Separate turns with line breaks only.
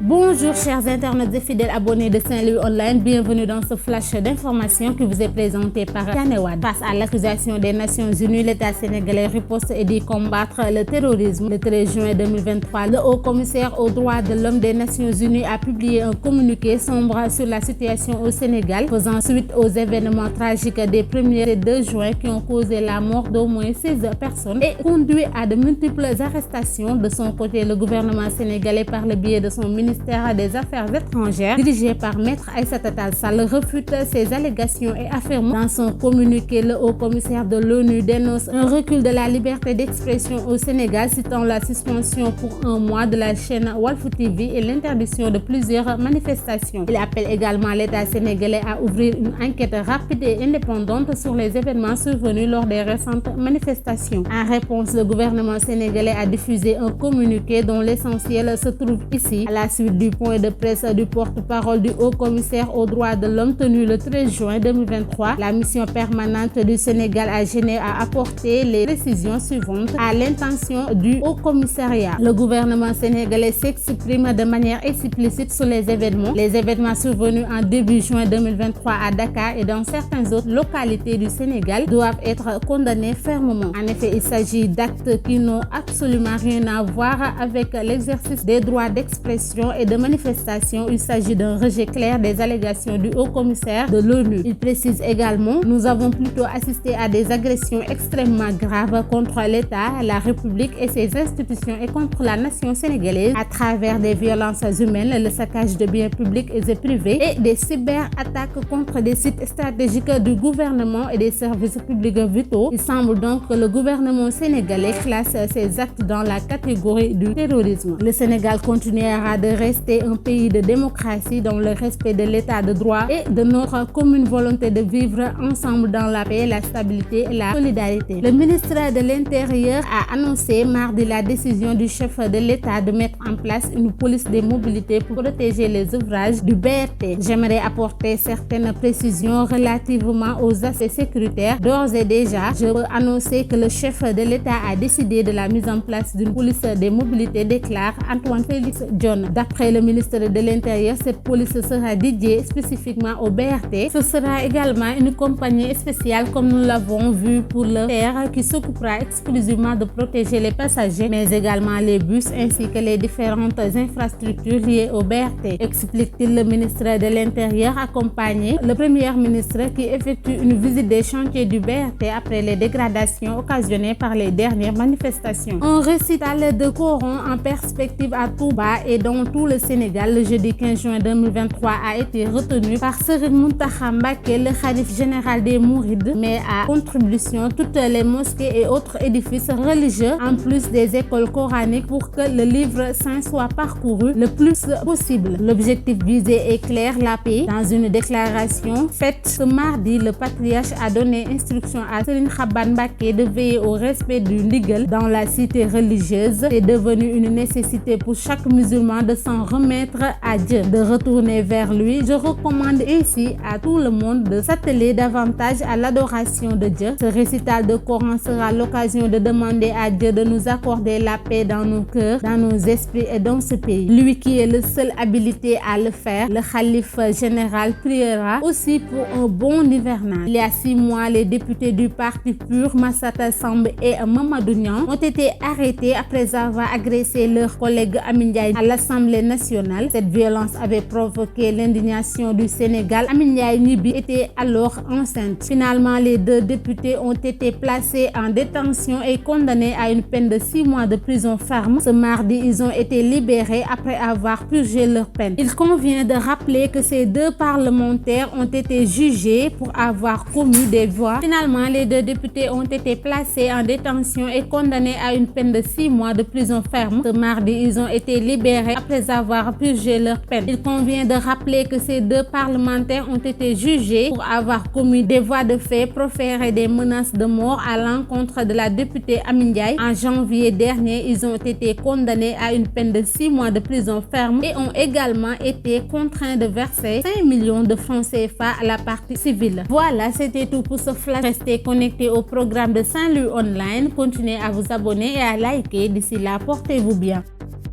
Bonjour chers internautes et fidèles abonnés de Saint-Louis Online, bienvenue dans ce flash d'information qui vous est présenté par Kané Wade. Face à l'accusation des Nations Unies, l'État sénégalais riposte et dit combattre le terrorisme. Le 13 juin 2023, le haut commissaire aux droits de l'homme des Nations Unies a publié un communiqué sombre sur la situation au Sénégal, faisant suite aux événements tragiques des 1er et 2 juin qui ont causé la mort d'au moins 16 personnes et conduit à de multiples arrestations. De son côté, le gouvernement sénégalais, par le biais de son ministère des Affaires étrangères, dirigé par Maître Aïssata Tall Sall, refute ces allégations et affirme dans son communiqué: le haut commissaire de l'ONU dénonce un recul de la liberté d'expression au Sénégal, citant la suspension pour 1 mois de la chaîne Walf TV et l'interdiction de plusieurs manifestations. Il appelle également l'État sénégalais à ouvrir une enquête rapide et indépendante sur les événements survenus lors des récentes manifestations. En réponse, le gouvernement sénégalais a diffusé un communiqué dont l'essentiel se trouve ici. À la suite du point de presse du porte-parole du haut commissaire aux droits de l'homme tenu le 13 juin 2023, la mission permanente du Sénégal à Genève a apporté les précisions suivantes à l'intention du haut commissariat. Le gouvernement sénégalais s'exprime de manière explicite sur les événements survenus en début juin 2023 à Dakar et dans certaines autres localités du Sénégal doivent être condamnés fermement. En effet, il s'agit d'actes qui n'ont absolument rien à voir avec l'exercice des droits d'expression et de manifestation. Il s'agit d'un rejet clair des allégations du haut commissaire de l'ONU. Il précise également: nous avons plutôt assisté à des agressions extrêmement graves contre l'État, la République et ses institutions et contre la nation sénégalaise à travers des violences humaines, le saccage de biens publics et privés et des cyberattaques contre des sites stratégiques du gouvernement et des services publics vitaux. Il semble donc que le gouvernement sénégalais classe ces actes dans la catégorie du terrorisme. Le Sénégal continuera de rester un pays de démocratie dans le respect de l'état de droit et de notre commune volonté de vivre ensemble dans la paix, la stabilité et la solidarité. Le ministre de l'Intérieur a annoncé mardi la décision du chef de l'État de mettre en place une police des mobilités pour protéger les ouvrages du BRT. J'aimerais apporter certaines précisions relativement aux aspects sécuritaires. D'ores et déjà, je peux annoncer que le chef de l'État a décidé de la mise en place d'une police des mobilités, déclare Antoine Félix Diome. D'après le ministre de l'Intérieur, cette police sera dédiée spécifiquement au BRT. Ce sera également une compagnie spéciale, comme nous l'avons vu pour le faire, qui s'occupera exclusivement de protéger les passagers, mais également les bus ainsi que les différentes infrastructures liées au BRT, explique-t-il. Le ministre de l'Intérieur accompagne le Premier ministre qui effectue une visite des chantiers du BRT après les dégradations occasionnées par les dernières manifestations. Un récital de Coran en perspective à Touba et dans tout le Sénégal le jeudi 15 juin 2023 a été retenu par Serigne Mountakha Mbacké, le khalife général des Mourides, mais à contribution toutes les mosquées et autres édifices religieux en plus des écoles coraniques pour que le livre saint soit parcouru le plus possible. L'objectif visé est clair: la paix. Dans une déclaration faite ce mardi, le patriarche a donné instruction à Serigne Khaban Mbacké de veiller au respect du ndigal dans la cité religieuse. C'est devenu une nécessité pour chaque musulman de s'en remettre à Dieu, de retourner vers lui. Je recommande ainsi à tout le monde de s'atteler davantage à l'adoration de Dieu. Ce récital de Coran sera l'occasion de demander à Dieu de nous accorder la paix dans nos cœurs, dans nos esprits et dans ce pays. Lui qui est le seul habilité à le faire, le khalife général priera aussi pour un bon hivernage. Il y a 6 mois, les députés du parti PUR, Massata Samb et Mamadou Niang, ont été arrêtés après avoir agressé leur collègue Amin Ndiaye à l'Assemblée nationale. Cette violence avait provoqué l'indignation du Sénégal. Amin Ndiaye Gniby était alors enceinte. Finalement, les 2 députés ont été placés en détention et condamnés à une peine de 6 mois de prison ferme. Ce mardi, ils ont été libérés après avoir purgé leur peine. Il convient de rappeler que ces 2 parlementaires ont été jugés pour avoir commis des voies. Finalement, les 2 députés ont été placés en détention et condamnés à une peine de 6 mois de prison ferme. Ce mardi, ils ont été libérés après avoir purgé leur peine. Il convient de rappeler que ces 2 parlementaires ont été jugés pour avoir commis des voies de fait, proféré des menaces de mort à l'encontre de la députée Amin Ndiaye. En janvier dernier, ils ont été condamnés à une peine de 6 mois de prison ferme et ont également été contraints de verser 5 millions de francs CFA à la partie civile. Voilà, c'était tout pour ce flash. Restez connectés au programme de Saint-Louis Online. Continuez à vous abonner et à liker. D'ici là, portez-vous bien.